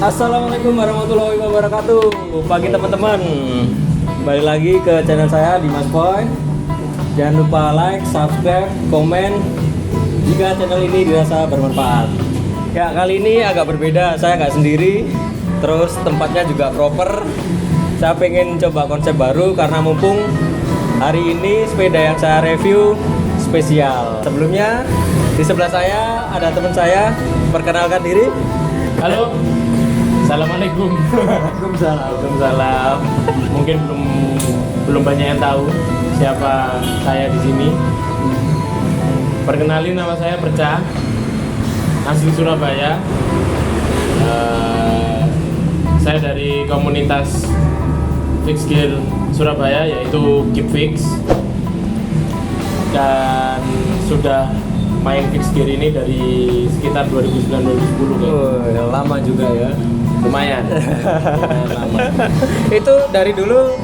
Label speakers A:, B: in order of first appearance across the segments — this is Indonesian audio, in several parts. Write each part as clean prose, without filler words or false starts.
A: Assalamualaikum warahmatullahi wabarakatuh. Pagi teman-teman. Kembali lagi ke channel saya Dimas Boy. Jangan lupa like, subscribe, komen jika channel ini dirasa bermanfaat. Ya, kali ini agak berbeda. Saya nggak sendiri. Terus tempatnya juga proper. Saya pengen coba konsep baru karena mumpung hari ini sepeda yang saya review spesial. Sebelumnya di sebelah saya ada teman saya. Perkenalkan diri.
B: Halo. Assalamualaikum. Waalaikumsalam. Mungkin belum banyak yang tahu siapa saya di sini. Perkenalin, nama saya Perca, asli Surabaya. Saya dari komunitas Fix Gear Surabaya, yaitu Keep Fix, dan sudah main Fix Gear ini dari sekitar 2009-2010 kan.
A: Oh, lama juga ya.
B: Lumayan lama.
A: Itu dari dulu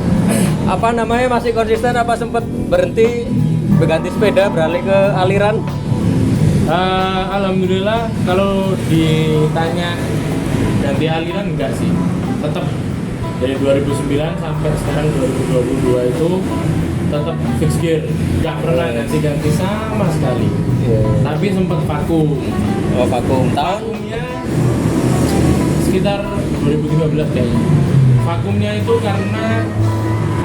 A: apa namanya masih konsisten apa sempat berhenti berganti sepeda beralih ke aliran?
B: Alhamdulillah kalau ditanya ganti aliran enggak sih, tetap dari 2009 sampai sekarang 2022 itu tetap Fix Gear, nggak pernah ganti-ganti sama sekali. Tapi sempat vakum.
A: Oh, vakum.
B: Vakumnya sekitar 2013 kayaknya. Vakumnya itu karena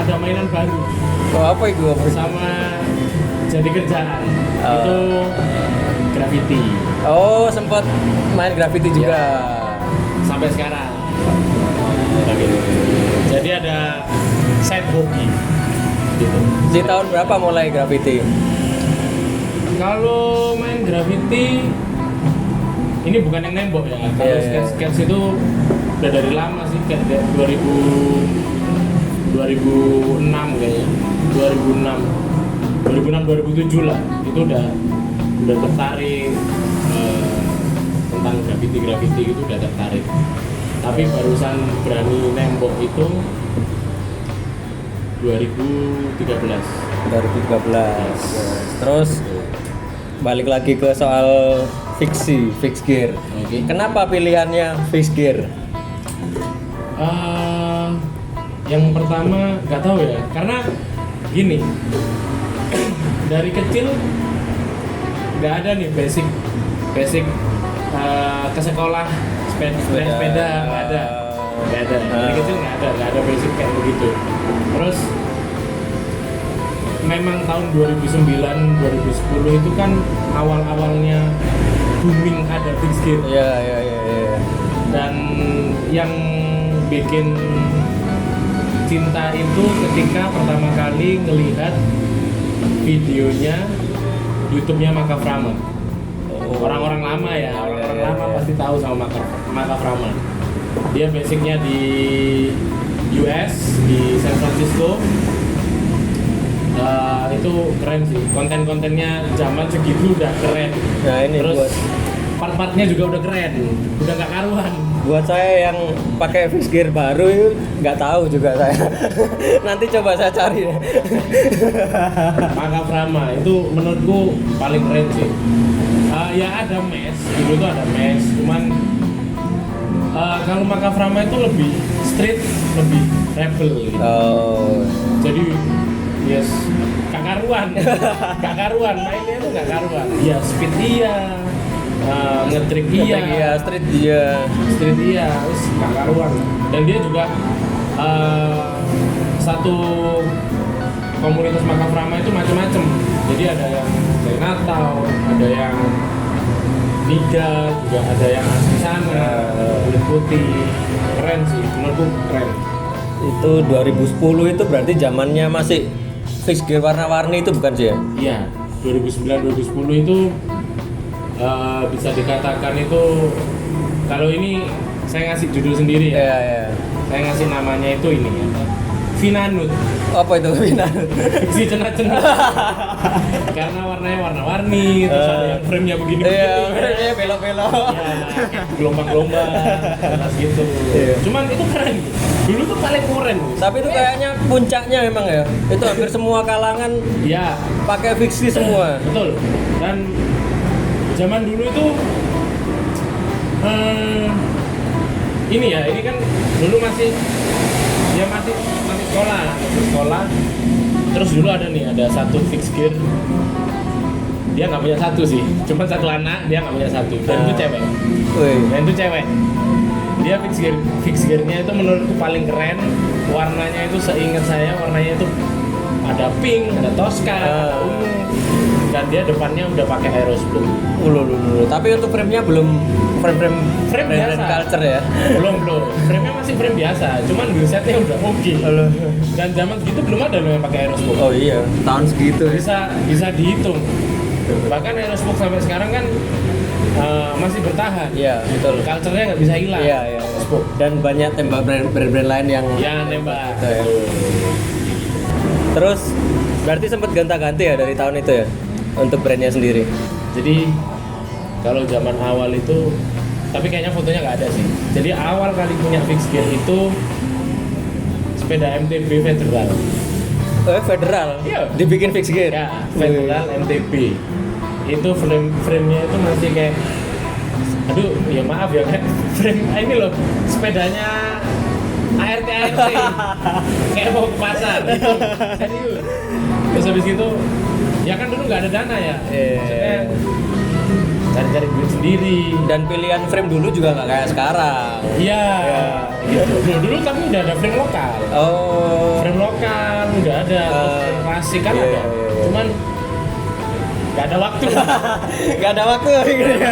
B: ada mainan baru.
A: Oh, apa itu?
B: Sama jadi kerjaan. Itu graffiti.
A: Oh, sempat main graffiti juga.
B: Sampai sekarang. Jadi ada side hobi. Gitu.
A: Di tahun berapa mulai graffiti?
B: Kalau main graffiti ini bukan yang nembok ya. Kalau sketch itu udah dari lama sih, kayak 2006 kayaknya. 2007 lah. Itu udah tertarik tentang graffiti gitu, udah tertarik. Tapi barusan berani nembok itu 2013.
A: Terus balik lagi ke soal Fix Gear.
B: Okay.
A: Kenapa pilihannya Fix Gear?
B: Yang pertama nggak tahu ya, karena gini, dari kecil nggak ada nih basic ke sekolah sepeda nggak ada. Dari kecil nggak ada basic kayak begitu. Terus memang tahun 2009-2010 itu kan awalnya booming ada Fix Gear.
A: Iya.
B: Dan yang bikin cinta itu ketika pertama kali ngelihat videonya YouTube-nya Maka Frama. Orang-orang lama ya, orang-orang lama pasti tahu sama Maka Frama. Dia basicnya di US, di San Francisco. Itu keren sih, konten-kontennya zaman segitu udah keren.
A: Nah, ini
B: terus
A: buat
B: part-partnya juga udah keren, udah nggak karuan.
A: buat saya yang pakai Fix Gear baru itu nggak tahu juga saya. Nanti coba saya cari deh.
B: Maka Frama itu menurutku paling keren sih. Ya ada mesh, dulu tuh ada mesh, cuman kalau Maka Frama itu lebih street, lebih rebel gitu.
A: Oh.
B: Jadi yes, gak karuan, mainnya itu gak karuan. Ya speed iya, ngetrik iya,
A: Street dia.
B: terus gak karuan. Dan dia juga satu komunitas Maka Frama itu macam-macam. Jadi ada yang dari Natal, ada yang Niga, juga ada yang asli sana, kulit putih. Keren sih, menurutku keren.
A: Itu 2010 itu berarti zamannya masih Fix Gear warna-warni itu bukan sih ya?
B: Iya, 2009-2010 itu bisa dikatakan itu, kalau ini saya ngasih judul sendiri ya.
A: Iya.
B: Saya ngasih namanya itu ini ya, Vinanut.
A: Apa itu Vinanut?
B: Si cenat-cenat. Karena warnanya warna-warni, terus ada yang frame-nya begini-begini.
A: Iya, frame-nya belok-belok.
B: Ya, gelombang-gelombang, jelas gitu.
A: Iya.
B: Cuman itu keren. Dulu tuh paling keren.
A: Tapi itu kayaknya puncaknya memang ya. Itu hampir semua kalangan
B: Iya,
A: pakai Fix Gear semua.
B: betul. Dan zaman dulu itu ini ya, ini kan dulu masih sekolah. Terus dulu ada satu fix gear. Dia nggak punya satu sih, cuma satu anak, dia nggak punya satu. Dan itu cewek. Dia fix gearnya itu menurutku paling keren. Warnanya itu seingat saya warnanya itu ada pink, ada Tosca, ada ungu. Dan dia depannya udah pakai aerospoke.
A: Tapi untuk frame-nya belum frame
B: biasa.
A: Culture ya.
B: Belum. Frame-nya masih frame biasa, cuman wheelsetnya udah oke. Dan zaman segitu belum ada loh yang pakai aerospoke.
A: Oh iya, tahun segitu.
B: Bisa dihitung. Bahkan aerospoke sampai sekarang kan masih bertahan.
A: Iya, betul.
B: Culture-nya nggak bisa hilang.
A: Iya.
B: Aerospoke.
A: Dan banyak tembak brand lain yang
B: nembak.
A: Gitu ya. Terus berarti sempat gonta-ganti ya dari tahun itu ya untuk brandnya sendiri.
B: Jadi kalau zaman awal itu, tapi kayaknya fotonya nggak ada sih. Jadi awal kali punya fix gear itu sepeda MTB Federal.
A: Federal?
B: Iya.
A: Dibikin fix gear?
B: Ya, Federal MTB. Itu frame-nya itu masih kayak, aduh ya maaf ya, kayak frame ini loh, sepedanya ART kayak mau ke pasar gitu. Serius. Terus habis gitu ya kan dulu nggak ada dana ya, maksudnya cari-cari duit sendiri. Dan
A: pilihan frame dulu juga nggak kayak sekarang.
B: Iya, gitu. Dulu kami udah ada frame lokal. Frame lokal udah ada, frame klasik kan ada. Cuman nggak ada waktu.
A: Nggak ada waktu akhirnya.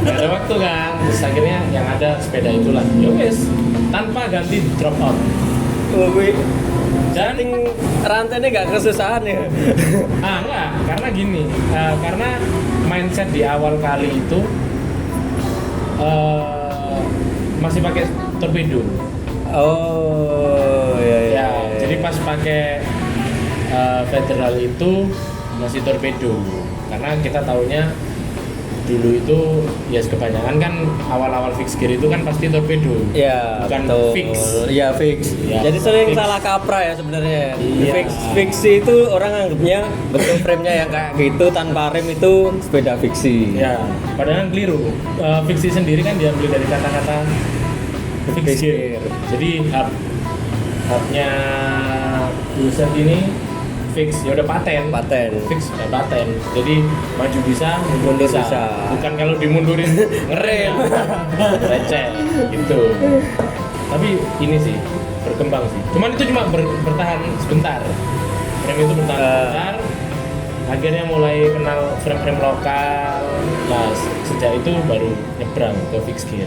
B: Nggak ada waktu kan. Terus akhirnya yang ada sepeda itulah. Ya wes, tanpa ganti drop out. Dan
A: rantainya nggak kesusahan ya?
B: Enggak, karena gini, karena mindset di awal kali itu masih pakai torpedo.
A: Iya.
B: Jadi pas pakai Federal itu masih torpedo, karena kita taunya dulu itu ya kebanyakan kan awal-awal fix gear itu kan pasti torpedo.
A: Iya,
B: bukan
A: betul.
B: fix.
A: Iya, fix.
B: Ya,
A: jadi sering
B: fix.
A: salah kaprah ya sebenarnya.
B: Iya.
A: Fix itu orang anggapnya bentuk frame-nya yang kayak gitu tanpa rem itu sepeda fiksi.
B: Ya, padahal keliru. Fiksi sendiri kan diambil dari kata-kata fix gear. Jadi hubnya buset ini fix, ya udah paten. Fix udah paten. Jadi maju bisa, mundur bisa. Bukan kalau dimundurin ngerem. Receh gitu. Tapi ini sih berkembang sih. Cuman itu cuma bertahan sebentar. Frame itu bertahan sebentar. Akhirnya mulai kenal frame-frame lokal. Nah, sejak itu baru nyebrang ke fix gear.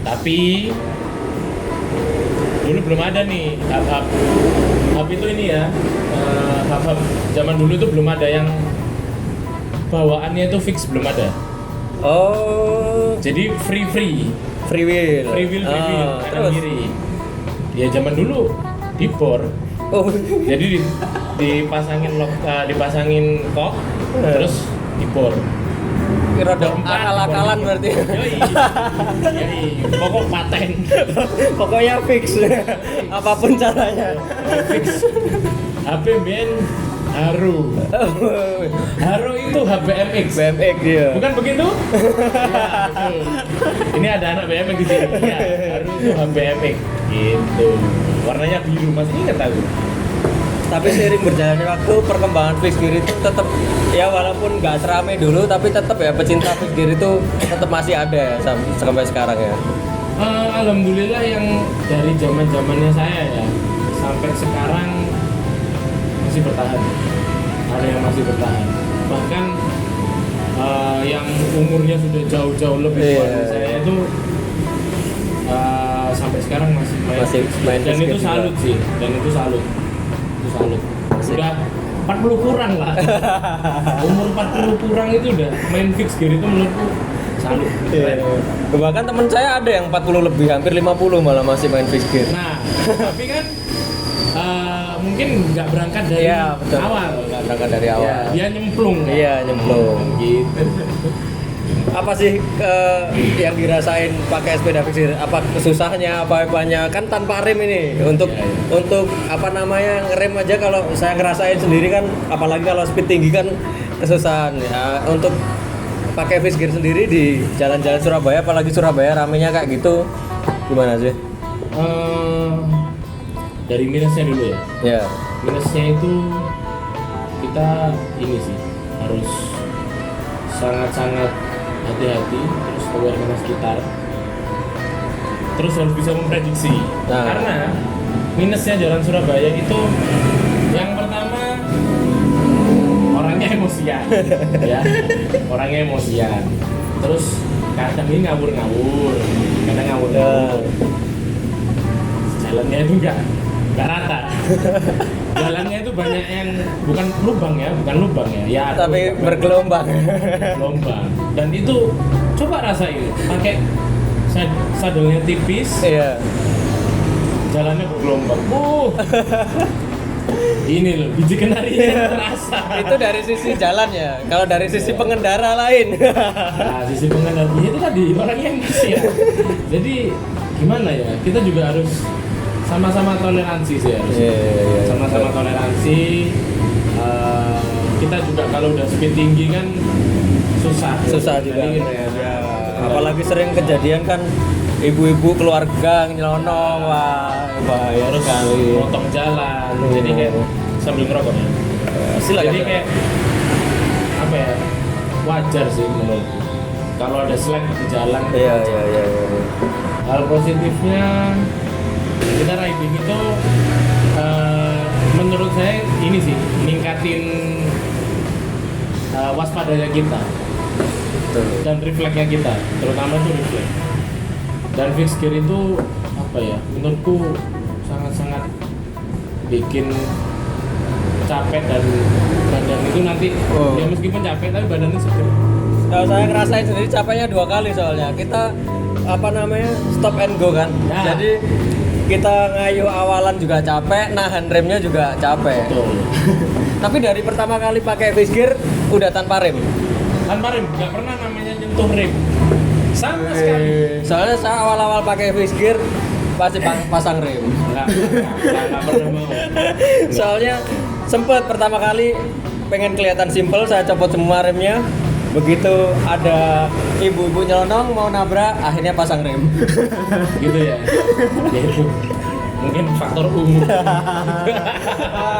B: Tapi dulu belum ada nih hub itu ini ya, hub zaman dulu itu belum ada yang bawaannya itu fix, belum ada. Jadi free wheel kanan kiri. Ya zaman dulu di bor. Jadi dipasangin kok terus di bor.
A: Rada akal-akalan berarti.
B: Yoi. Pokok paten.
A: Pokoknya fix. Apapun caranya.
B: Fix. HP Ben Haru itu HBMX.
A: BMX dia.
B: Bukan begitu? Ya, betul. Ini ada anak BMX di sini. Ya, Haru itu HBMX. Gitu. Warnanya biru, masih ingat aku.
A: Tapi seiring berjalannya waktu perkembangan fix gear itu tetap ya walaupun nggak seramai dulu tapi tetap ya pecinta fix gear itu tetap masih ada sampai sekarang ya.
B: Alhamdulillah yang dari zamannya saya ya sampai sekarang masih bertahan. Ada yang masih bertahan. Bahkan yang umurnya sudah jauh-jauh lebih tua dari saya itu sampai sekarang masih main dan itu salut juga. Sih, dan itu salut. Udah 40 kurang lah. Umur 40 kurang itu udah main fix gear itu menurutku salut.
A: Bahkan teman saya ada yang 40 lebih, hampir 50 malah masih main fix gear.
B: Nah, tapi kan mungkin nggak berangkat dari awal.
A: Nggak berangkat dari awal.
B: Dia nyemplung.
A: Iya, nyemplung.
B: Gitu.
A: Apa sih yang dirasain pakai sepeda fix gear? Apa kesusahnya, apa apanya? Kan tanpa rem ini. Untuk apa namanya ngerem aja kalau saya ngerasain sendiri kan, apalagi kalau speed tinggi kan kesusahan ya. Untuk pakai fix gear sendiri di jalan-jalan Surabaya, apalagi Surabaya ramenya kayak gitu, Gimana sih?
B: Dari minusnya dulu ya.
A: Ya.
B: Minusnya itu kita ini sih harus sangat-sangat hati-hati, terus aware dengan sekitar, terus harus bisa memprediksi.
A: Nah.
B: Karena minusnya jalan Surabaya itu yang pertama orangnya emosian, ya orangnya emosian. Terus kadang ini ngawur-ngawur, kadang ngawur-ngawur. Jalannya itu enggak rata. Jalannya itu banyak yang bukan lubang ya, ya
A: Tapi bergelombang.
B: gelombang. Dan itu coba rasain, pakai sadelnya tipis,
A: Iya.
B: jalannya bergelombang. Ini loh, biji kenarinya terasa.
A: Itu dari sisi jalan ya. Kalau dari sisi pengendara lain.
B: Nah, sisi pengendara itu tadi orangnya emosi ya. Jadi gimana ya? Kita juga harus sama-sama toleransi sih harusnya.
A: Iya.
B: Sama-sama toleransi. Kita juga kalau udah speed tinggi kan susah
A: juga.
B: Jadi,
A: Ya. Apalagi sering kejadian kan ibu-ibu keluarga nyelonong, wah bahaya
B: harus
A: sekali.
B: potong jalan. Jadi kayak sambil ngerokok ya.
A: Silakan.
B: Jadi kayak apa ya? Wajar sih menurutku. Kalau ada slack di jalan.
A: Iya.
B: Hal positifnya kita riding itu menurut saya ini sih ningkatin waspadanya kita dan refleksnya kita, terutama itu refleks. Dan fixed gear itu apa ya? Menurutku sangat-sangat bikin capek dan badan itu nanti ya meskipun capek tapi badannya seger.
A: Kalau saya ngerasain sendiri capeknya 2 kali soalnya. Kita stop and go kan.
B: Ya.
A: Jadi kita ngayuh awalan juga capek, nahan remnya juga capek.
B: Betul.
A: Tapi dari pertama kali pakai fixed gear udah tanpa rem.
B: Tanpa rem, nggak pernah namanya nyentuh rem. Sama sekali.
A: Soalnya saya awal-awal pakai fixed gear pasti pasang rem.
B: Nggak pernah mau.
A: Soalnya sempet pertama kali pengen kelihatan simple, saya copot semua remnya. Begitu ada ibu-ibu nyelonong mau nabrak, akhirnya pasang rem.
B: Gitu ya. Ya itu mungkin faktor umur.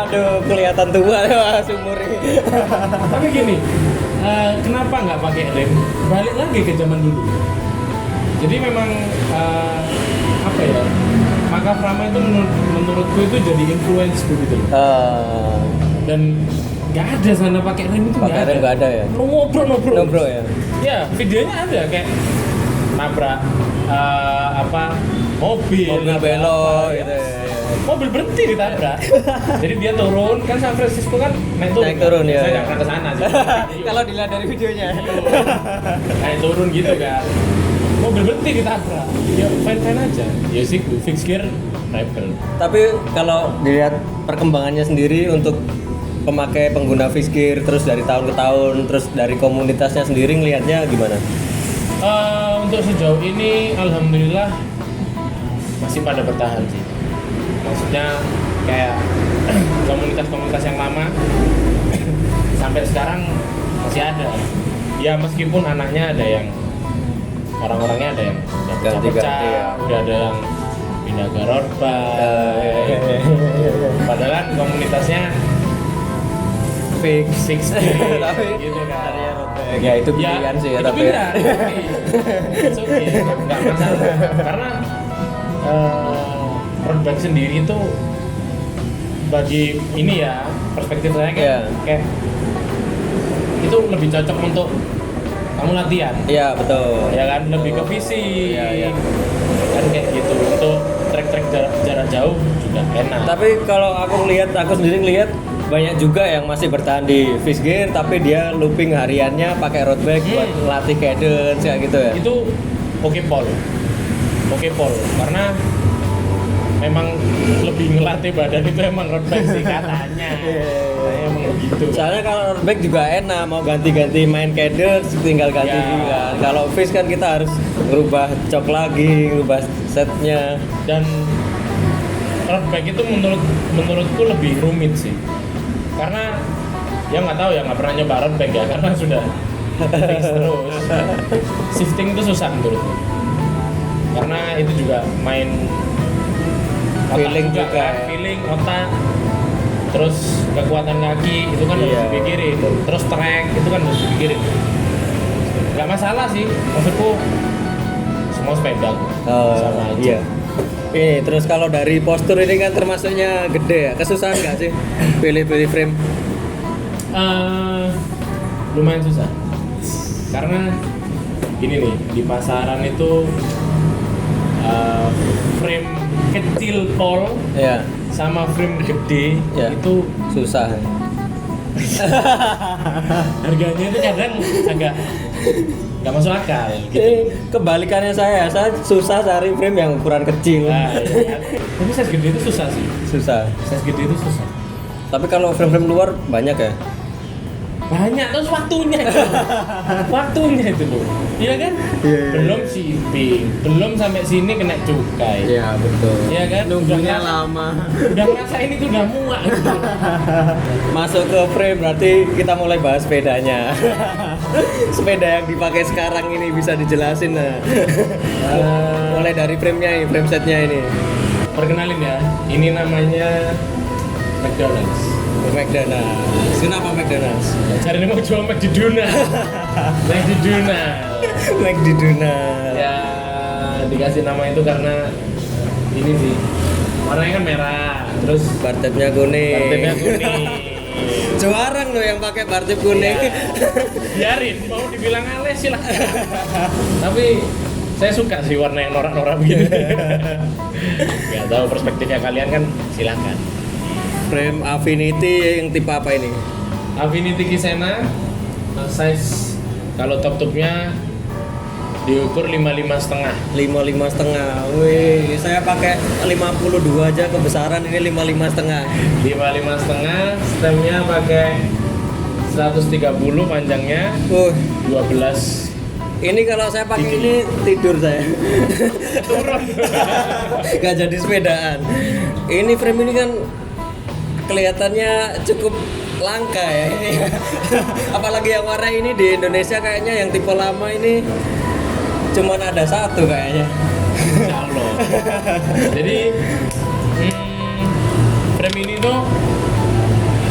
A: Aduh, kelihatan tua ya sumur ini.
B: Tapi gini, kenapa nggak pakai rem? Balik lagi ke zaman dulu. Jadi memang apa ya? Maka Prama itu menurutku itu jadi influence begitu. Dan nggak ada sana pakai rem itu
A: Pakai rem nggak ada ya?
B: Ngobrol
A: ya.
B: Ya videonya ada kayak nabrak mobil
A: belok
B: ya.
A: gitu ya.
B: Mobil berhenti ditabrak. Jadi dia turun kan, San Francisco kan naik turun ya. Saya nggak pernah ke sana sih.
A: Kalau dilihat dari videonya.
B: Naik turun gitu kan. Mobil berhenti ditabrak. Ya fine aja. Ya sih fixed gear driver.
A: Tapi kalau dilihat perkembangannya sendiri untuk pemakai pengguna fixed gear terus dari tahun ke tahun, terus dari komunitasnya sendiri ngelihatnya gimana?
B: Untuk sejauh ini alhamdulillah masih pada bertahan sih. Maksudnya kayak komunitas-komunitas yang lama sampai sekarang masih ada. Ya meskipun anaknya ada yang orang-orangnya ada yang udah pecah-pecah,
A: ya.
B: udah ada yang pindah ke road bike. Padahal kan komunitasnya fix
A: Tapi
B: gitu kan.
A: Ya itu pilihan sih ya,
B: itu
A: tapi
B: pilihan. It's okay, nggak masalah. Karena road bike sendiri itu bagi ini ya perspektif saya kayak itu lebih cocok untuk kamu latihan.
A: Iya betul.
B: Ya kan lebih ke visi.
A: Iya.
B: Kan kayak gitu untuk trek-trek jarak jauh juga enak.
A: Tapi kalau aku sendiri ngelihat banyak juga yang masih bertahan di fixed gear tapi dia looping hariannya pakai road bike buat latih cadence kayak gitu ya.
B: Itu oke pol karena memang lebih ngelatih badan itu emang road bike sih katanya. Emang begitu.
A: Soalnya kalau road bike juga enak, mau ganti-ganti main cadence tinggal ganti kan. Kalau fixed kan kita harus ngerubah jok lagi, ngerubah setnya.
B: Dan road bike itu menurutku lebih rumit sih. Karena ya nggak tahu ya, nggak pernah nyoba road bike ya karena sudah fix terus. Shifting itu susah menurutku. karena itu juga main otak
A: Feeling juga
B: kan,
A: ya.
B: feeling otak, terus kekuatan kaki itu kan harus
A: Iya.
B: dipikirin, terus track itu kan harus dipikirin. Nggak masalah sih, maksudku semua sepeda kok. Sama aja.
A: Iya. Terus kalau dari postur ini kan termasuknya gede ya. Kesusahan nggak sih pilih-pilih frame?
B: Lumayan susah karena gini nih, di pasaran itu frame kecil tol
A: Ya,
B: sama frame gede
A: Ya.
B: itu
A: susah.
B: harganya itu kadang agak nggak masuk akal gitu.
A: Kebalikannya saya susah cari frame yang ukuran kecil.
B: Nah, iya kan? Tapi size gede itu susah sih,
A: Susah.
B: size gede itu susah.
A: Tapi kalau frame-frame luar banyak ya.
B: Banyak, terus waktunya itu loh, iya kan?
A: Iya, iya,
B: Belum shipping, belum sampai sini kena cukai.
A: Iya betul.
B: Iya kan?
A: Nunggunya
B: Udah-
A: lama.
B: Udah ngerasain itu udah muak gitu.
A: Masuk ke frame berarti kita mulai bahas sepedanya. Sepeda yang dipakai sekarang ini bisa dijelasin nah. Mulai dari frame-nya ini, frame setnya ini.
B: Perkenalin ya, ini namanya McDonald's.
A: McDonald's. Kenapa McDonald's?
B: Cari mau jual McDonald's. McDonald's.
A: McDonald's.
B: Ya dikasih nama itu karena ini sih, warnanya kan merah, terus
A: Bartepnya kuning.
B: bartepnya kuning.
A: Jarang loh yang pakai bartep kuning.
B: Ya, biarin, mau dibilang ales silahkan. Tapi saya suka sih warna yang norak-norak begini. Gak tahu perspektifnya kalian kan, silakan.
A: Frame Affinity yang tipe apa ini?
B: Affinity Kisena, size kalau top-topnya diukur 55,5.
A: 55,5. Wih, saya pakai 52 aja kebesaran, ini 55,5.
B: 55,5, stemnya pakai 130 panjangnya, 12
A: Ini kalau saya pakai
B: Gigi.
A: ini tidur saya.
B: turun.
A: Gak jadi sepedaan. Ini frame ini kan kelihatannya cukup langka ya ini. Apalagi yang warna ini di Indonesia kayaknya yang tipe lama ini cuman ada satu kayaknya.
B: Insya Allah. Jadi frame ini tuh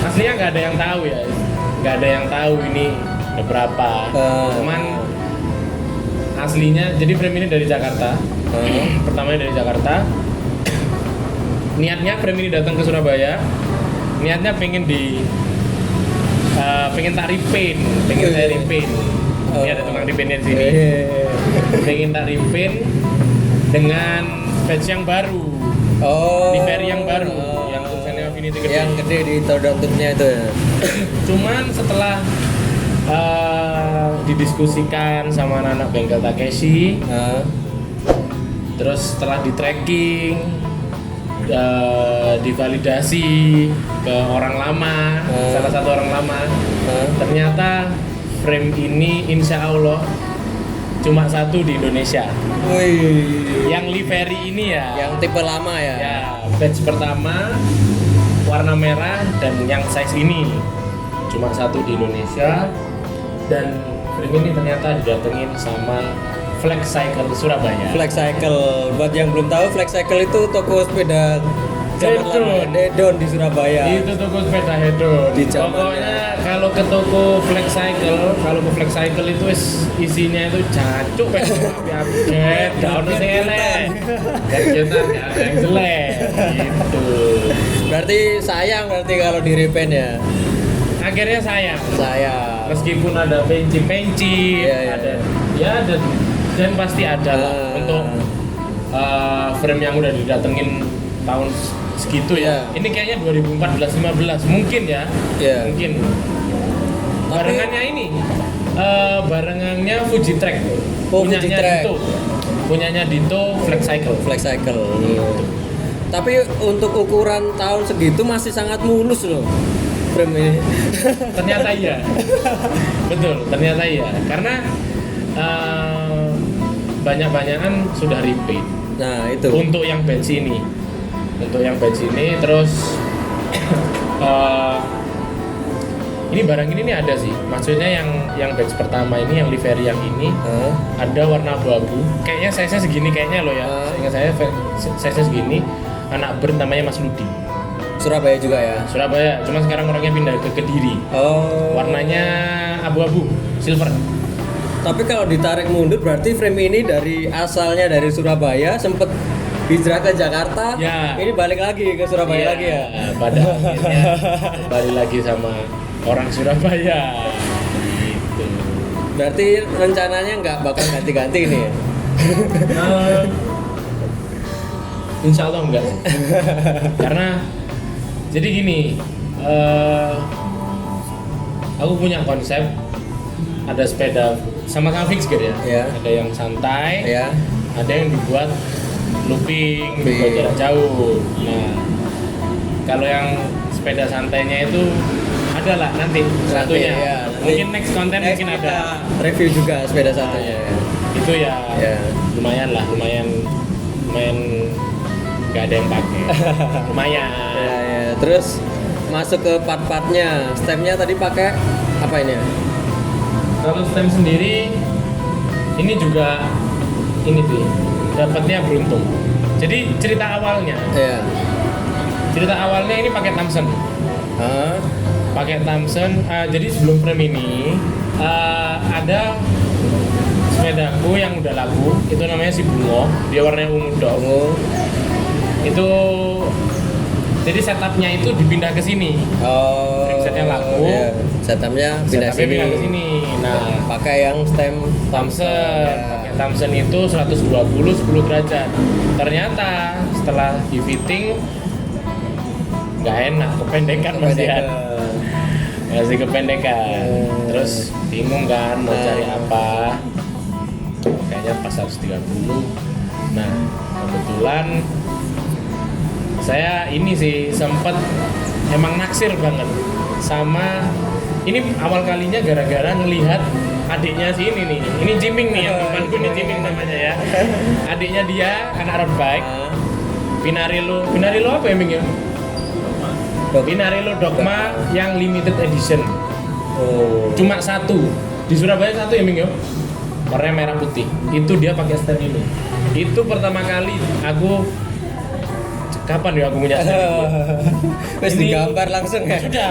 B: aslinya nggak ada yang tahu ya, nggak ada yang tahu ini ada berapa. Cuman aslinya, jadi frame ini dari Jakarta. Pertamanya dari Jakarta. Niatnya frame ini datang ke Surabaya. Niatnya pengen pengen tak repaint, pengen saya repaint. Ini ada tukang repaintnya di sini. Pengen tak repaint dengan badge yang baru,
A: Oh.
B: livery yang baru, yang tulisannya Affinity gede.
A: Yang gede di dontutnya itu ya.
B: Cuman setelah didiskusikan sama anak-anak bengkel Takeshi, terus setelah di tracking, divalidasi ke orang lama, salah satu orang lama, ternyata frame ini insya Allah cuma satu di Indonesia.
A: Wih.
B: Yang livery ini ya,
A: Yang tipe lama ya.
B: ya batch pertama warna merah dan yang size ini cuma satu di Indonesia. Dan frame ini ternyata didatengin sama Flex Cycle Surabaya.
A: Flex Cycle. Buat yang belum tahu, Flex Cycle itu toko sepeda zaman
B: Hedon.
A: lama, Hedon di Surabaya.
B: Itu toko sepeda hedon.
A: Di zamannya.
B: Pokoknya kalau ke toko Flex Cycle, kalau ke Flex Cycle itu isinya itu jancuk api-api, daun sing elek. Gadgetan nggak ada yang jelek. Gitu.
A: Berarti sayang kalau di repaint ya.
B: Akhirnya sayang.
A: Sayang.
B: Meskipun ada penci-penci,
A: Iya, iya.
B: ada dan pasti ada lah untuk frame yang udah didatengin tahun segitu ya.
A: Iya.
B: Ini kayaknya 2014-15 mungkin ya.
A: Iya.
B: Mungkin. Barengannya ini barengannya Fuji Track.
A: Oh,
B: punyanya
A: Fuji Track.
B: Dito. Punyanya Dito Flex Cycle.
A: Flex Cycle. Tapi untuk ukuran tahun segitu masih sangat mulus loh frame ini.
B: Ternyata iya. Betul, ternyata iya. Karena banyak-banyakan sudah repaint.
A: Nah, itu.
B: Untuk yang batch ini. Untuk yang batch ini terus ini barang ini nih ada sih. Maksudnya yang batch pertama ini, yang livery yang ini ada warna abu-abu. Kayaknya size-nya segini kayaknya loh ya. Seingat saya size-nya segini. Anak brand namanya Mas Ludi.
A: Surabaya juga ya.
B: Surabaya, cuma sekarang orangnya pindah ke Kediri. Warnanya abu-abu, silver.
A: Tapi kalau ditarik mundur berarti frame ini dari asalnya dari Surabaya sempet hijrah ke Jakarta.
B: Ya.
A: Ini balik lagi ke Surabaya lagi ya.
B: Pada akhirnya balik lagi sama orang Surabaya. Gitu.
A: Berarti rencananya nggak bakal ganti-ganti ini ya?
B: Insya Allah enggak. Karena jadi gini, aku punya konsep ada sepeda sama-sama fix gitu ya.
A: Iya.
B: Ada yang santai,
A: Ya.
B: ada yang dibuat looping, dibuat jarak jauh. Nah, kalau yang sepeda santainya itu ada lah nanti satunya.
A: Iya,
B: Mungkin next konten mungkin
A: kita
B: ada.
A: review juga sepeda satunya.
B: Itu ya,
A: Ya.
B: lumayan lah, lumayan nggak ada yang pakai. Lumayan.
A: Ya. Terus masuk ke part-partnya. Stemnya tadi pakai apa ini?
B: Kalau stem sendiri ini juga ini tuh dapatnya beruntung. Jadi cerita awalnya ini pakai Thompson. Pakai Thompson. Jadi sebelum frame ini ada sepedaku yang udah laku. Itu namanya si Bungo. Dia warnanya ungu dong. Itu jadi setupnya itu dipindah ke sini. Setnya laku.
A: Iya. Setupnya pindah
B: Setupnya pindah ke
A: sini.
B: sini. Nah,
A: Pakai yang stem
B: Thompson,
A: Ya.
B: pakai Thompson itu 120 10 derajat. Ternyata setelah di fitting nggak enak, kependekan masih kependekan. Terus bingung kan mau cari apa? Kayaknya pas 130. Nah, kebetulan saya ini sih sempet emang naksir banget sama ini awal kalinya gara-gara ngelihat adiknya si ini nih. Ini Jiming nih yang temanku nih, Jiming namanya ya. Adiknya dia anak road bike. Pinarello apa ya, Ming ya? Pinarello Dogma yang limited edition. Cuma satu. Di Surabaya satu ya, Ming ya? Warnanya merah putih. Itu dia pakai stand ini. Itu pertama kali aku kapan ya aku punya stand ini?
A: Terus
B: Ini-
A: digambar langsung ya.
B: Sudah.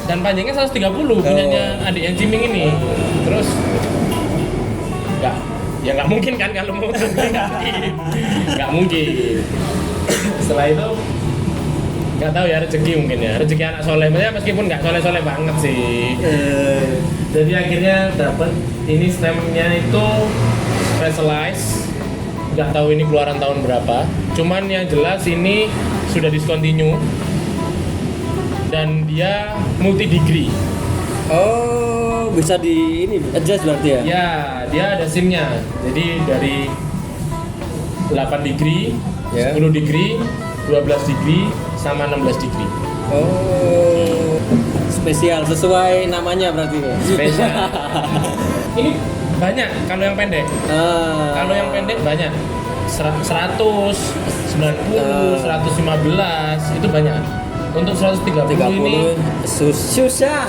B: Dan panjangnya 130 punyanya adik yang Jiming ini. Terus nggak mungkin kan kalau mau beli nggak mungkin. Setelah itu nggak tahu ya, rezeki mungkin ya, rezeki anak soleh. Maksudnya meskipun nggak soleh banget sih. Jadi akhirnya dapat ini stemnya itu Specialized. Nggak tahu ini keluaran tahun berapa. Cuman yang jelas ini sudah discontinue dan dia multi degree.
A: Bisa di ini adjust berarti ya?
B: Ya, dia ada SIM-nya. Jadi dari 8 degree,
A: Ya.
B: 10 degree, 12 degree, sama 16 degree.
A: Spesial sesuai namanya berarti ya.
B: Spesial. Ini banyak kalau yang pendek. Kalau yang pendek banyak. 100, 90, 115 itu banyak. Untuk 130 ini
A: 30 susah.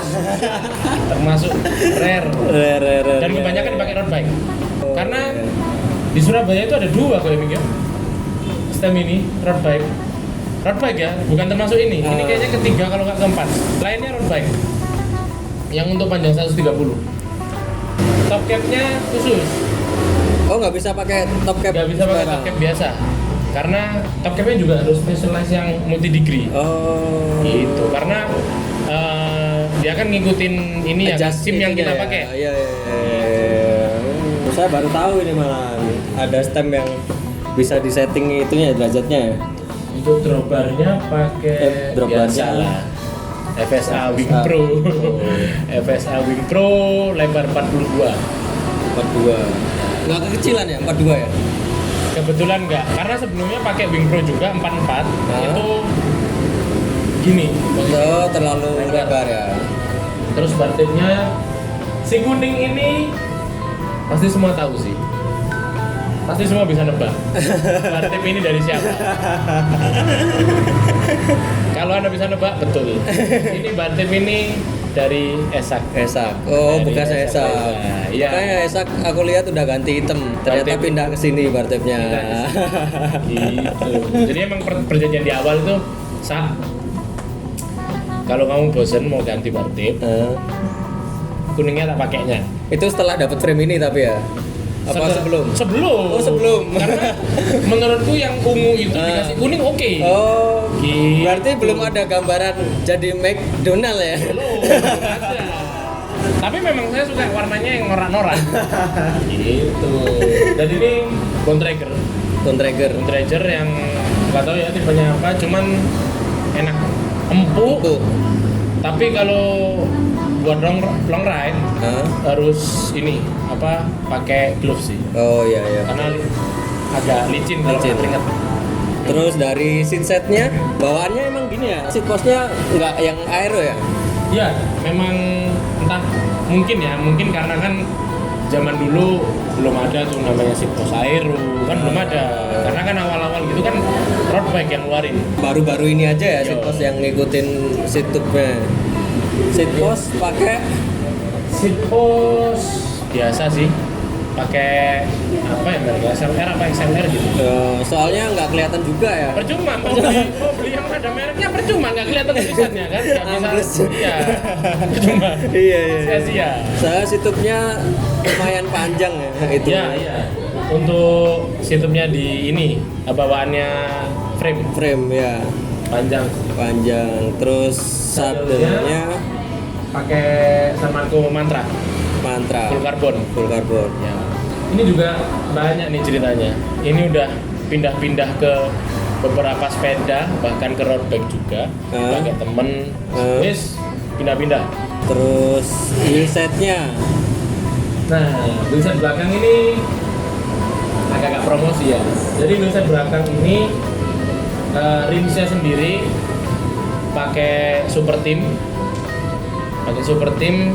B: termasuk rare. Dan kebanyakan dipakai road bike. Karena di Surabaya itu ada dua kalau yang stem ini road bike. Road bike ya, bukan termasuk ini. Ini kayaknya ketiga kalau nggak keempat. Lainnya road bike. Yang untuk panjang 130. Top cap-nya khusus.
A: Nggak bisa pakai top cap.
B: Nggak bisa pakai top cap biasa. Karena top cap-nya juga harus specialized yang multi degree. Gitu. Karena dia kan ngikutin ini ya, SIM yang kita pakai.
A: Iya. Saya baru tahu ini malah ada stem yang bisa disetting itunya derajatnya ya.
B: Untuk dropbarnya pakai
A: Dropbarnya.
B: biasa lah. FSA Wing
A: FSA.
B: Pro. FSA Wing Pro lebar 42.
A: 42. Nggak kekecilan ya 42 ya?
B: Kebetulan enggak, karena sebelumnya pakai Wing Pro juga 44. Itu gini.
A: Terlalu lebar ya.
B: Terus batiknya si kuning ini pasti semua tahu sih. Pasti semua bisa nebak. Batik ini dari siapa? Kalau Anda bisa nebak, betul. Ini batik ini dari Esak.
A: Esak. Oh,
B: Dari
A: bekas
B: Esak.
A: Esak.
B: Iya.
A: Kayak Esak aku lihat udah ganti item. Ternyata
B: Bartep.
A: pindah ke sini bartepnya.
B: Gitu. Jadi emang perjanjian di awal itu kalau kamu bosen mau ganti bartip,
A: Eh,
B: kuningnya tak pakainya.
A: itu setelah dapat frame ini tapi ya. Apa sebelum?
B: Sebelum.
A: Oh, sebelum.
B: Karena menurutku yang ungu itu
A: Ah.
B: dikasih kuning oke.
A: Oh,
B: Gitu.
A: berarti belum ada gambaran jadi McDonald ya?
B: Belum ada. Tapi memang saya suka warnanya yang norak-norak. Gitu. Dan ini Bontrager.
A: Contragger.
B: Bontrager yang nggak tahu ya tipenya apa, cuman enak, empuk.
A: Tuh.
B: Tapi kalau buat long ride
A: Hah?
B: harus ini apa pakai gloves sih.
A: Oh iya iya.
B: Karena agak licin kalau
A: Licin.
B: nggak keringat.
A: Terus dari seat setnya, bawaannya emang gini ya? Seat postnya nggak yang aero ya?
B: Iya, memang entah mungkin karena kan zaman dulu belum ada tuh namanya seat post aero kan belum ada karena kan awal-awal gitu kan road bike yang ngeluarin.
A: Baru-baru ini aja ya seat
B: Yo.
A: post yang ngikutin seat tube-nya. Seat post pakai
B: Seat post biasa sih, pakai apa ya mereka SLR apa XLR gitu.
A: soalnya nggak kelihatan juga ya.
B: Percuma mau beli yang ada mereknya percuma nggak kelihatan tulisannya kan nggak
A: Ambles.
B: bisa. Iya. Percuma.
A: Iya
B: Sia-sia.
A: Saya seat tube-nya lumayan panjang ya itu.
B: Iya, iya. Untuk situpnya di ini bawaannya frame
A: Frame ya
B: panjang.
A: Terus sadelnya
B: Pakai San Marco Mantra
A: mantra
B: full carbon.
A: full carbon.
B: Ya. Ini juga banyak nih ceritanya. Ini udah pindah-pindah ke beberapa sepeda, bahkan ke road bike juga. Pakai temen, wis pindah-pindah.
A: Terus wheelsetnya
B: Nah, wheelset belakang ini agak-agak promosi ya. Jadi wheelset belakang ini rimsnya sendiri pakai Super Team. Pakai Super Team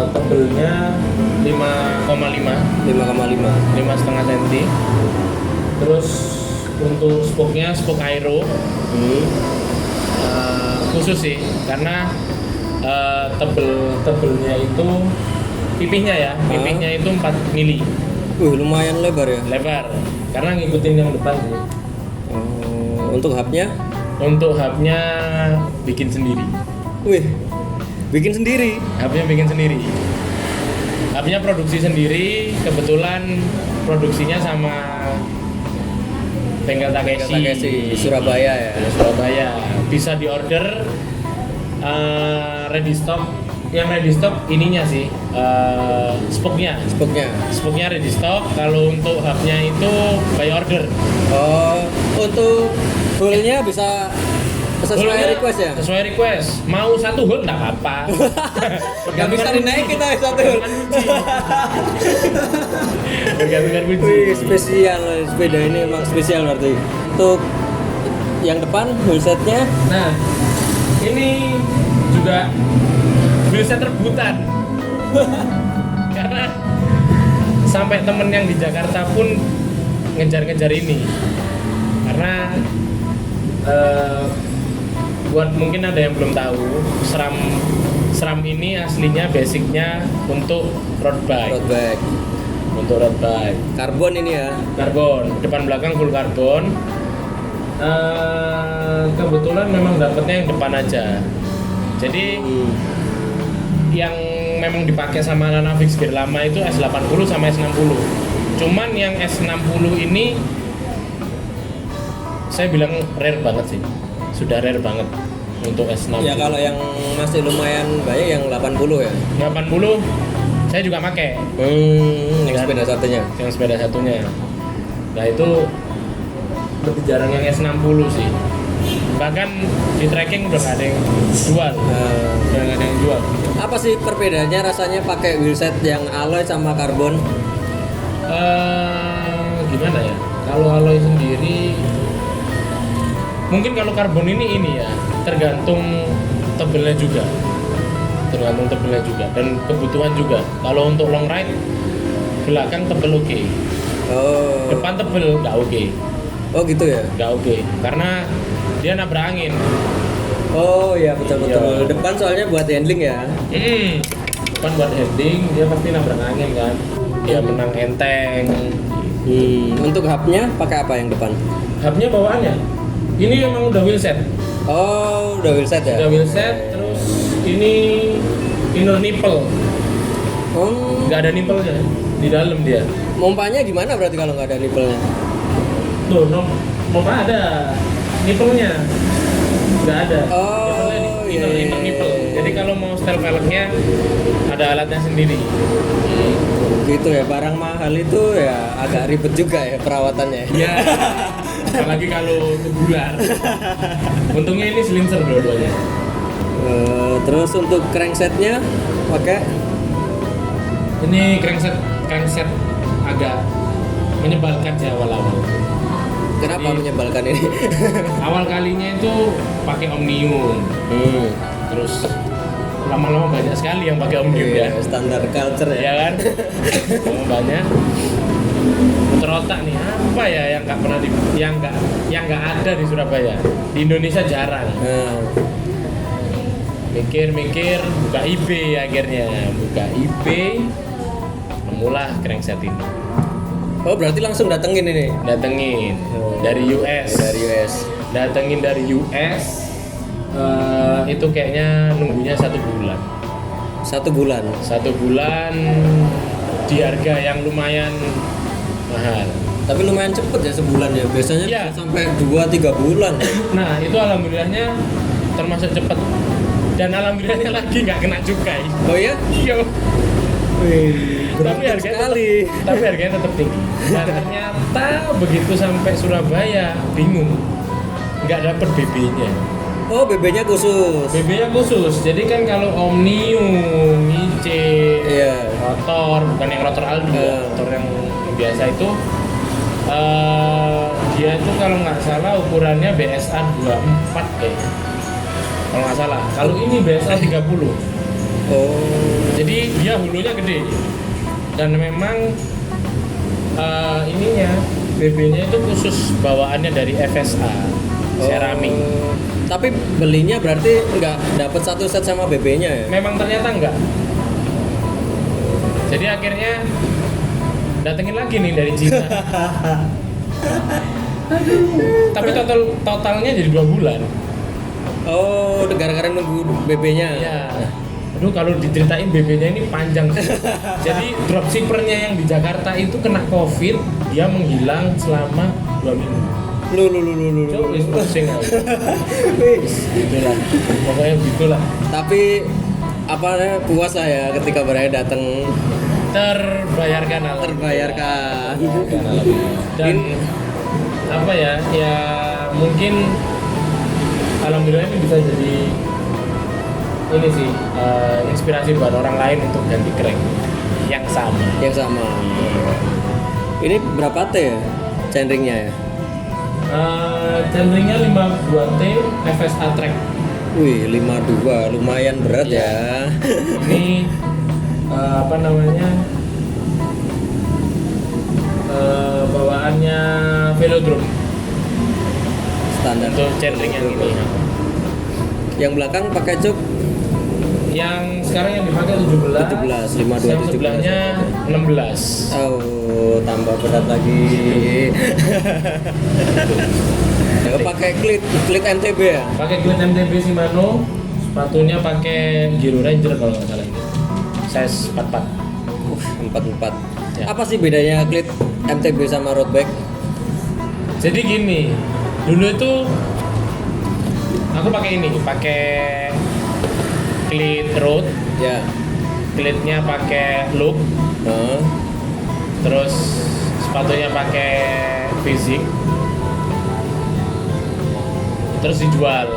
B: tebelnya 5,5 5,5 cm. Terus untuk spoke-nya spoke aero khusus sih karena tebelnya itu pipihnya ya, pipihnya itu 4 mili
A: lumayan lebar ya.
B: lebar karena ngikutin yang depan sih.
A: Untuk hubnya
B: Untuk hubnya bikin sendiri.
A: bikin sendiri.
B: Hubnya bikin sendiri. Hubnya produksi sendiri. Kebetulan produksinya sama Bengkel Takeshi
A: Surabaya ya.
B: Surabaya. Bisa diorder ready stock. Yang ready stock ininya sih spoke-nya. Spoke-nya ready stock. Kalau untuk hubnya itu by order.
A: Untuk hole-nya bisa sesuai
B: Hole-nya
A: request ya.
B: Sesuai request. Mau satu hole enggak apa-apa.
A: Nggak bisa dinaik kita satu hole.
B: Bergantungan kunci.
A: Wih, spesial sepeda ini emang spesial berarti. Untuk yang depan wheelsetnya
B: Nah, ini juga wheelset rebutan. Karena sampai temen yang di Jakarta pun ngejar-ngejar ini. Karena buat mungkin ada yang belum tahu, SRAM ini aslinya basicnya untuk road bike. Untuk road bike.
A: Karbon ini ya.
B: Karbon, depan belakang full karbon. Kebetulan memang dapetnya yang depan aja. Jadi yang memang dipakai sama anak fix gear lama itu S80 sama S60. Cuman yang S60 ini saya bilang rare banget sih. Sudah rare banget untuk S60.
A: Ya kalau yang masih lumayan banyak yang 80 ya.
B: 80 saya juga pakai.
A: Yang sepeda satunya.
B: Yang sepeda satunya. Nah itu lebih jarang yang S60 sih. Bahkan di tracking udah gak ada yang jual. Udah gak ada yang jual.
A: Apa sih perbedaannya rasanya pakai wheelset yang alloy sama karbon?
B: Gimana ya? Kalau alloy sendiri mungkin kalau karbon ini ya tergantung tebelnya juga. Tergantung tebelnya juga dan kebutuhan juga. Kalau untuk long ride belakang tebel oke. Depan tebel nggak oke.
A: Oh gitu ya?
B: Nggak oke karena dia nabrak angin.
A: Oh iya betul.
B: Iya.
A: Depan soalnya buat handling ya.
B: Depan buat heading, dia pasti nabrak angin kan. Dia menang enteng.
A: Untuk hubnya pakai apa yang depan?
B: Hubnya bawaannya. Ini emang udah wheelset.
A: Oh, udah wheelset ya?
B: Udah wheelset, terus ini inner nipple.
A: Oh,
B: Nggak ada nipple-nya di dalam dia.
A: mompanya gimana berarti kalau nggak ada nipple-nya?
B: Tuh, mau ada nipple-nya. Nggak ada.
A: Oh,
B: Nipple-nya
A: iya.
B: inner nipple. Jadi kalau mau setel velgnya ada alatnya sendiri.
A: Gitu ya, barang mahal itu ya agak ribet juga ya perawatannya.
B: Iya. Apalagi kalau tubular. Untungnya ini silincer dua-duanya.
A: Terus untuk cranksetnya pakai
B: Ini crankset agak menyebalkan sih awal-awal.
A: kenapa
B: Jadi-
A: menyebalkan ini?
B: Awal kalinya itu pakai Omnium. Terus lama-lama banyak sekali yang pakai Omnium ya.
A: Iya, standar culture
B: Ya
A: ya.
B: kan? Lama banyak. Muter otak nih, apa ya yang nggak pernah yang nggak ada di Surabaya. Di Indonesia jarang.
A: Nah,
B: Mikir-mikir, buka eBay akhirnya. Buka eBay, nemulah crankset ini.
A: oh berarti langsung datengin ini
B: Datengin dari US.
A: dari US.
B: Datengin dari US. Itu kayaknya nunggunya 1 bulan.
A: 1 bulan.
B: 1 bulan di harga yang lumayan mahal.
A: Tapi lumayan cepet ya sebulan ya. Biasanya
B: Iya.
A: bisa sampai 2-3 bulan.
B: Nah itu alhamdulillahnya termasuk cepet. Dan alhamdulillahnya lagi nggak kena cukai.
A: Oh ya?
B: Yo. Tapi
A: Beruntung
B: harganya
A: sekali.
B: tapi harganya tetap tinggi. Dan ternyata begitu sampai Surabaya bingung, nggak dapet BB-nya.
A: Oh BB-nya khusus.
B: BB-nya khusus. Jadi kan kalau Omnium, Ice,
A: Iya.
B: rotor, bukan yang rotor Aldi, ya, rotor yang biasa itu, dia itu kalau nggak salah ukurannya BSA 24 kayaknya. Kalau nggak salah. Kalau ini BSA 30.
A: Oh.
B: Jadi dia hulunya gede. Dan memang ininya BB-nya itu khusus bawaannya dari FSA, Ceramic.
A: Oh. Tapi belinya berarti nggak dapat satu set sama BB-nya ya?
B: Memang ternyata enggak. Jadi akhirnya datengin lagi nih dari Cina. Tapi totalnya jadi 2 bulan.
A: Oh, gara-gara nunggu BB-nya.
B: Iya. Aduh kalau diceritain BB-nya ini panjang. Jadi dropshippernya yang di Jakarta itu kena COVID, dia menghilang selama 2 minggu.
A: Lu.
B: Coba wis pusing aku.
A: Wis.
B: Gitulah. Pokoknya gitulah.
A: Tapi apa namanya, puas lah ya ketika beraya datang
B: Terbayarkan alhamdulillah.
A: terbayarkan.
B: Dan apa ya? Ya mungkin alhamdulillah ini bisa jadi ini sih inspirasi buat orang lain untuk ganti crank yang sama.
A: Yang sama. Ini berapa T ya? Chainringnya ya?
B: Chainringnya 52T FSA track.
A: Wih, 52, lumayan berat
B: Iya.
A: ya.
B: Ini apa namanya? Bawaannya velodrome
A: Standar.
B: untuk chainring yang ini.
A: Yang belakang pakai jok
B: Yang sekarang yang dipakai 17,
A: 17, 52,
B: yang
A: 17.
B: sebelahnya 16.
A: Oh, tambah berat lagi. Ya, pakai klit MTB ya?
B: Pakai klit MTB Shimano, sepatunya pakai Giro Ranger kalau nggak salah ini. Size 44.
A: 44.
B: Ya.
A: Apa sih bedanya klit MTB sama road bike?
B: Jadi gini, dulu itu aku pakai klit road,
A: Ya.
B: klitnya pakai loop,
A: Nah,
B: terus sepatunya pakai fisik, terus dijual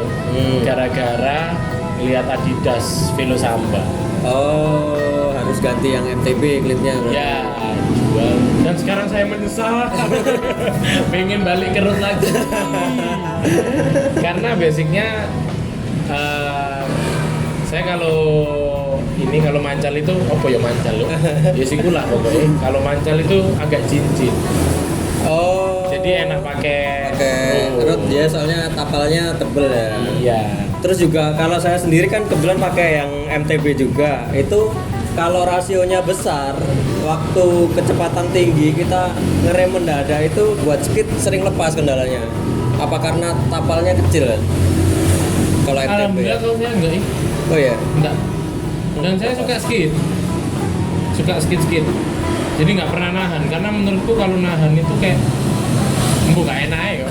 B: gara-gara lihat Adidas Velo Samba.
A: oh, harus ganti yang MTB klitnya.
B: Ya, jual. Dan sekarang saya menyesal. Pengen balik ke road lagi. Karena basicnya saya kalau mancal itu apa ya mancal loh. Ya sih lah pokoknya. Kalau mancal itu agak cincin.
A: Oh.
B: Jadi enak pakai
A: Pakai road ya, soalnya tapalnya tebel ya.
B: Iya.
A: Terus juga kalau saya sendiri kan kebetulan pakai yang MTB juga. Itu kalau rasionya besar, waktu kecepatan tinggi kita ngerem mendadak itu buat skid sering lepas kendalanya. Apa karena tapalnya kecil kan? Kalau MTB.
B: Alhamdulillah kalau saya enggak.
A: Oh ya.
B: Enggak. Dan saya suka skid. Jadi nggak pernah nahan, karena menurutku kalau nahan itu kayak gak enak ya.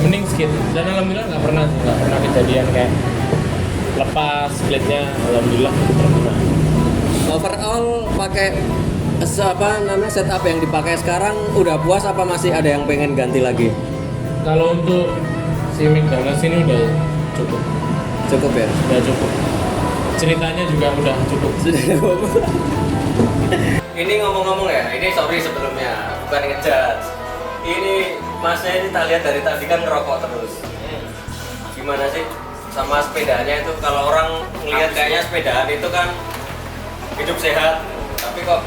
B: Mending skid. Dan alhamdulillah nggak pernah kejadian kayak lepas splitnya. Alhamdulillah nggak pernah.
A: Overall pakai setup yang dipakai sekarang udah puas apa masih ada yang pengen ganti lagi?
B: Kalau untuk si McDonald's ini udah cukup.
A: Cukup ya?
B: Udah cukup. Ceritanya juga udah cukup.
A: Ini ngomong-ngomong ya, ini sorry sebelumnya, bukan ngejudge. Ini masnya ini kita lihat dari tadi kan ngerokok terus. Gimana sih sama sepedanya itu? Kalau orang ngelihat kayaknya sepedaan itu kan hidup sehat, tapi kok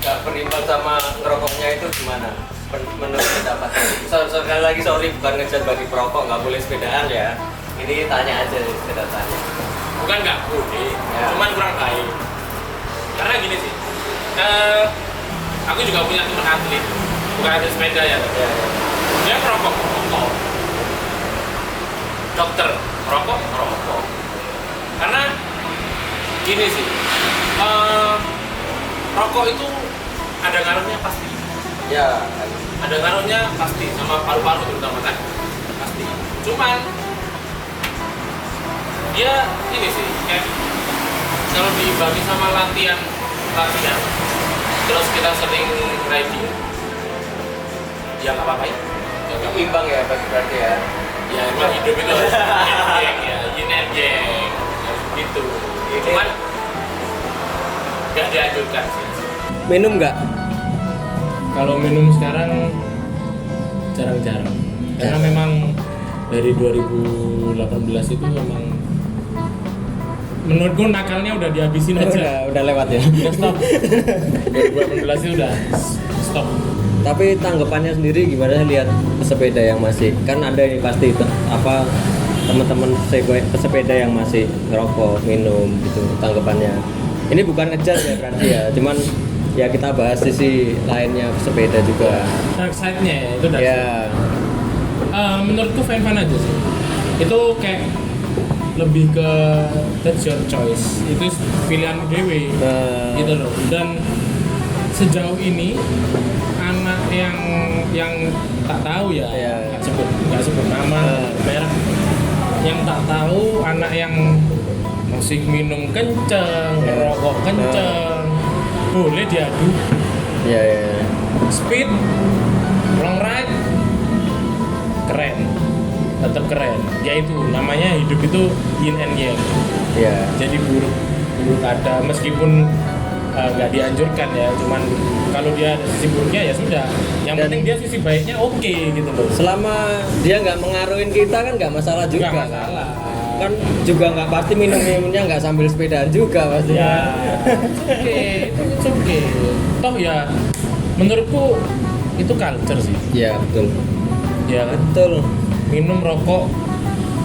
A: nggak berimbang sama ngerokoknya itu gimana? Menurut pendapat. Sekali lagi sorry, bukan ngejudge bagi perokok, nggak boleh sepedaan ya. Ini tanya aja, sekedar tanya.
B: Bukan nggak boleh,
A: Ya.
B: cuman kurang baik. Karena gini sih, aku juga punya teman atlet, bukan atlet sepeda ya.
A: Ya, ya.
B: Dia merokok. Dokter merokok. Karena gini sih, rokok itu ada ngaruhnya pasti.
A: Ya,
B: Ada ngaruhnya pasti sama paru-paru terutama kan, pasti. Cuman dia ini sih kayak kalau diimbangi sama latihan, terus kita sering riding, ya nggak apa-apa ya.
A: imbang ya berarti ya.
B: Ya emang hidup itu harus yin and yang harus gitu. Cuman nggak dianjurkan sih.
A: Minum nggak?
B: Kalau minum sekarang jarang-jarang, karena memang dari 2018 itu memang menurutku nakalnya udah dihabisin aja.
A: Udah lewat ya.
B: Udah stop. 2018 itu udah stop.
A: Tapi tanggapannya sendiri gimana sih lihat pesepeda yang masih, kan ada nih pasti teman-teman pesepeda yang masih ngerokok, minum gitu tanggapannya. Ini bukan ngejudge ya berarti ya, cuman ya kita bahas sisi lainnya pesepeda juga.
B: Dark side-nya ya, itu dark
A: Ya,
B: side. Menurutku fan-fan aja sih. Itu kayak lebih ke that's your choice. Itu pilihan dewe. Gitu loh. Dan sejauh ini anak yang tak tahu ya,
A: Iya.
B: nggak sebut nama, merek, yang tak tahu anak yang musik minum kenceng, ngerokok kenceng, boleh diadu.
A: ya, ya.
B: Speed, long ride, keren, tetap keren. Ya itu namanya hidup itu yin and yang.
A: Ya.
B: Jadi buruk ada, meskipun nggak dianjurkan ya, cuman kalau dia ada sisi buruknya ya sudah. Yang
A: Dan-
B: penting dia sisi baiknya oke gitu loh.
A: Selama dia nggak mengaruhin kita kan nggak masalah juga.
B: Nggak masalah.
A: Kan juga nggak pasti minumnya nggak sambil sepedaan juga pasti.
B: Ya, it's okay. Toh ya, menurutku itu culture sih.
A: Ya betul.
B: Ya kan,
A: Betul.
B: minum rokok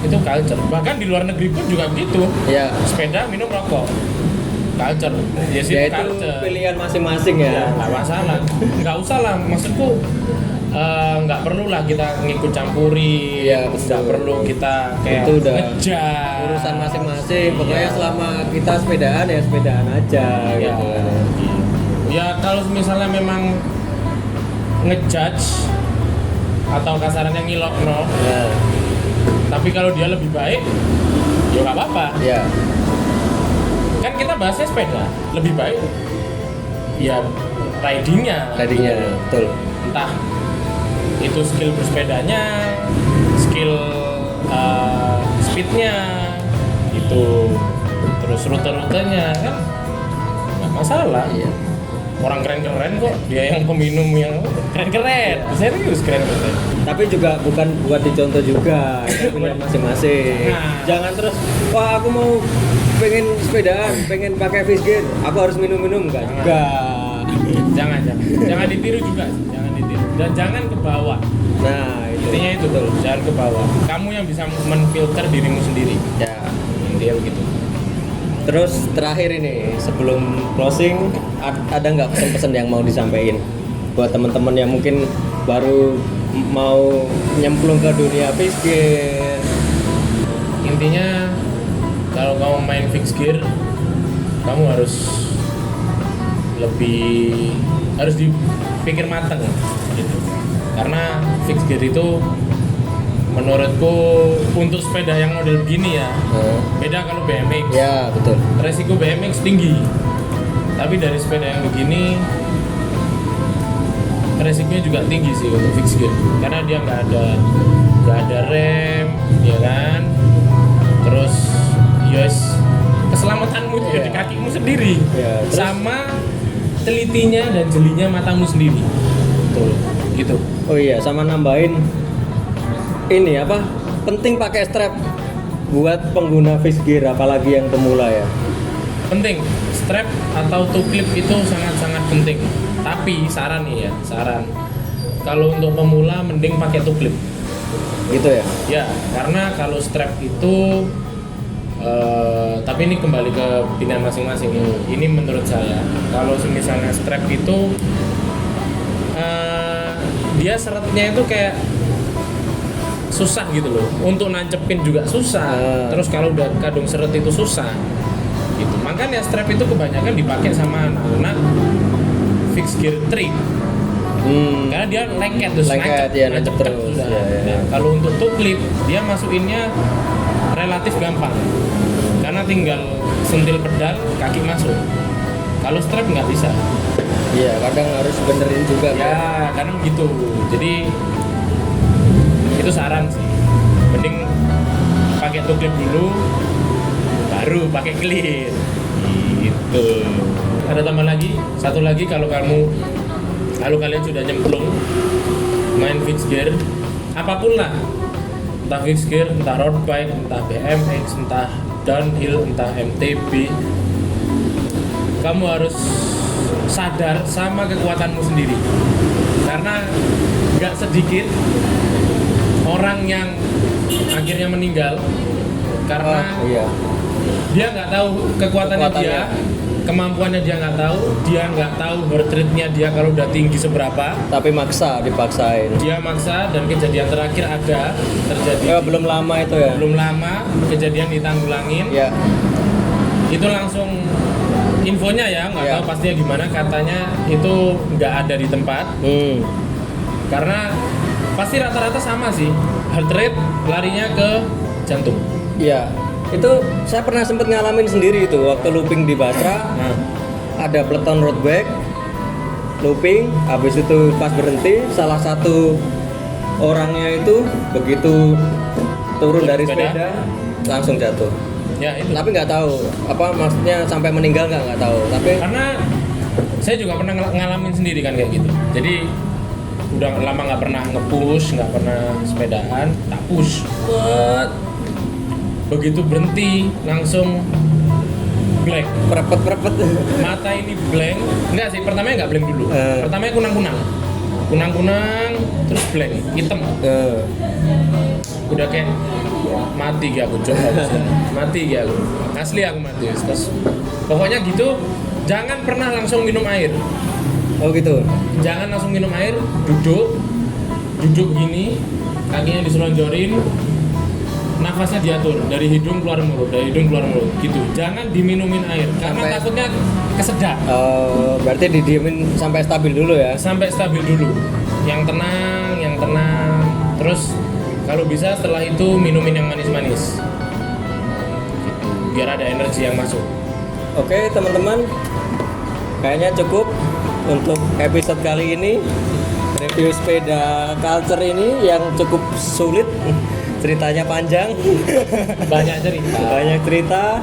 B: itu culture. Bahkan di luar negeri pun juga begitu.
A: Ya.
B: Sepeda minum rokok, culture. Ya sih
A: Ya itu
B: culture.
A: pilihan masing-masing ya.
B: Ya nggak masalah, nggak usah lah. Maksudku nggak perlu lah kita ngikut campuri.
A: Iya,
B: Nggak
A: betul.
B: perlu kita kayak
A: Itu udah
B: ngejar.
A: Urusan masing-masing. Pokoknya
B: Iya.
A: selama kita sepedaan ya sepedaan aja
B: Ya,
A: gitu.
B: ya kalau misalnya memang ngejudge atau kasarannya ngilok no,
A: Nah,
B: tapi kalau dia lebih baik, ya nggak apa-apa.
A: ya.
B: Kan kita bahasnya sepeda, lebih baik ya ridingnya.
A: Tadinya betul.
B: Entah itu skill bersepedanya, skill speednya, itu terus rute-rutenya kan nggak masalah.
A: Iya.
B: Orang keren-keren kok, dia yang peminum yang keren-keren, serius keren-keren.
A: Tapi juga bukan buat dicontoh juga, itu pilihan masing-masing.
B: Nah.
A: Jangan terus, wah aku mau pengen sepedaan, pengen pakai fish gear, aku harus minum-minum enggak juga.
B: Jangan ditiru juga, jangan ditiru dan jangan ke bawah.
A: Nah, itu.
B: Intinya itu, jangan ke bawah. Kamu yang bisa menfilter dirimu sendiri.
A: Ya.
B: intinya begitu.
A: Terus terakhir ini sebelum closing ada nggak pesan-pesan yang mau disampaikan buat teman-teman yang mungkin baru mau nyemplung ke dunia fixed gear?
B: Intinya kalau kamu main fixed gear, kamu harus dipikir matang gitu. Karena fixed gear itu menurutku untuk sepeda yang model begini ya, beda kalau BMX.
A: Ya betul.
B: Resiko BMX tinggi, tapi dari sepeda yang begini resikonya juga tinggi sih untuk fixed gear, karena dia nggak ada rem, ya kan. Terus yes, keselamatanmu juga di kakimu sendiri, sama telitinya dan jelinya matamu sendiri. Betul, gitu.
A: Oh iya, sama nambahin ini apa? Penting pakai strap buat pengguna fixed gear, apalagi yang pemula ya.
B: Penting, strap atau toe clip itu sangat-sangat penting. Tapi saran nih ya, kalau untuk pemula mending pakai toe clip.
A: Gitu ya?
B: Ya, karena kalau strap itu tapi ini kembali ke pilihan masing-masing. Ini menurut saya, kalau misalnya strap itu dia seretnya itu kayak susah gitu loh, untuk nancepin juga susah. Terus kalau udah kadung seret itu susah gitu. Makanya strap itu kebanyakan dipakai sama anak-anak fixed gear trick. Karena dia lengket terus nancep terus. Nah, kalau untuk toe clip dia masukinnya relatif gampang, karena tinggal sentil pedal kaki masuk. Kalau strap nggak bisa.
A: Iya, kadang harus benerin juga.
B: Ya, kadang gitu. Jadi itu saran sih, mending pakai toe clip dulu baru pakai clear gitu. Ada tambah lagi, satu lagi, kalau kalian sudah nyemplung main fixed gear apapun lah, entah fixed gear, entah road bike, entah BMX, entah downhill, entah MTB, kamu harus sadar sama kekuatanmu sendiri, karena nggak sedikit orang yang akhirnya meninggal karena dia nggak tahu kekuatannya dia, kemampuannya dia nggak tahu heart rate-nya dia kalau udah tinggi seberapa, tapi
A: dipaksain.
B: Dia maksa, dan kejadian terakhir terjadi
A: belum lama itu ya.
B: Belum lama kejadian ditanggulangin.
A: Ya.
B: Itu langsung infonya ya, nggak tahu pastinya gimana, katanya itu nggak ada di tempat. Karena pasti rata-rata sama sih, heart rate larinya ke jantung.
A: Iya, itu saya pernah sempat ngalamin sendiri itu waktu looping di Basra. Ada peleton road bike looping, habis itu pas berhenti salah satu orangnya itu begitu turun dari sepeda langsung jatuh.
B: Ya, itu.
A: Tapi nggak tahu apa maksudnya sampai meninggal nggak tahu. Tapi
B: karena saya juga pernah ngalamin sendiri kan kayak gitu. Jadi udah lama nggak pernah nge-push, nggak pernah sepedaan, tak push. Begitu berhenti langsung blank.
A: Perepet.
B: Mata ini blank. Enggak sih, pertamanya nggak blank dulu. Pertamanya kunang-kunang, terus blank, hitam. Udah kayak mati gak aku coba. Mati gak aku. Asli aku mati. Terus pokoknya gitu, jangan pernah langsung minum air.
A: Oh gitu.
B: Jangan langsung minum air, duduk gini, kakinya diselonjorin, nafasnya diatur dari hidung keluar mulut, gitu. Jangan diminumin air karena takutnya kesedak.
A: Berarti didiemin sampai stabil dulu ya.
B: Sampai stabil dulu. Yang tenang. Terus kalau bisa setelah itu minumin yang manis-manis. Gitu. Biar ada energi yang masuk.
A: Oke, teman-teman. Kayaknya cukup untuk episode kali ini, review sepeda culture ini yang cukup sulit, ceritanya panjang,
B: banyak cerita.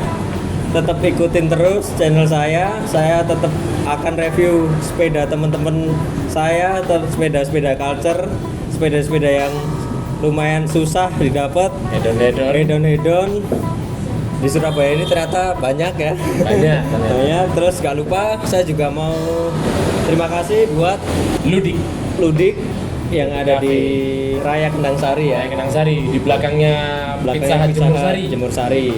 A: Tetap ikutin terus channel saya tetap akan review sepeda teman-teman saya, sepeda culture, sepeda yang lumayan susah didapat, hedon. Di Surabaya ini ternyata banyak ya. Banyak. Terus gak lupa saya juga mau terima kasih buat Ludik yang ada di Raya Kendang Sari ya.
B: Di belakangnya Pizza Hut Jemur Sari.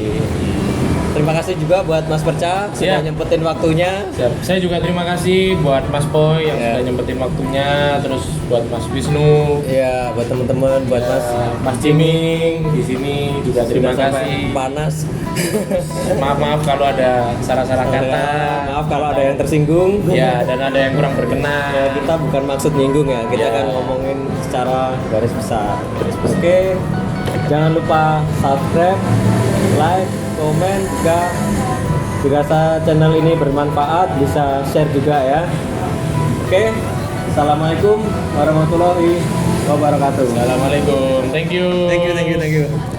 A: terima kasih juga buat Mas Perca sudah
B: Siap.
A: nyempetin waktunya.
B: Siap. Saya juga terima kasih buat Mas Boy yang
A: Ya.
B: sudah nyempetin waktunya, terus buat Mas Wisnu,
A: Iya, buat teman-teman, buat
B: ya, Mas Jiming di sini juga terima
A: Sudah sampai
B: kasih.
A: panas.
B: Maaf kalau ada salah-salah kata.
A: Maaf kalau ada yang tersinggung.
B: Ya, dan ada yang kurang berkenan.
A: Ya, kita bukan maksud nyinggung ya, kita
B: Ya.
A: akan ngomongin secara garis besar. Oke, jangan lupa subscribe, like, komen, juga dirasa channel ini bermanfaat bisa share juga ya. Oke, assalamualaikum warahmatullahi wabarakatuh.
B: Assalamualaikum. Thank you.
A: Thank you.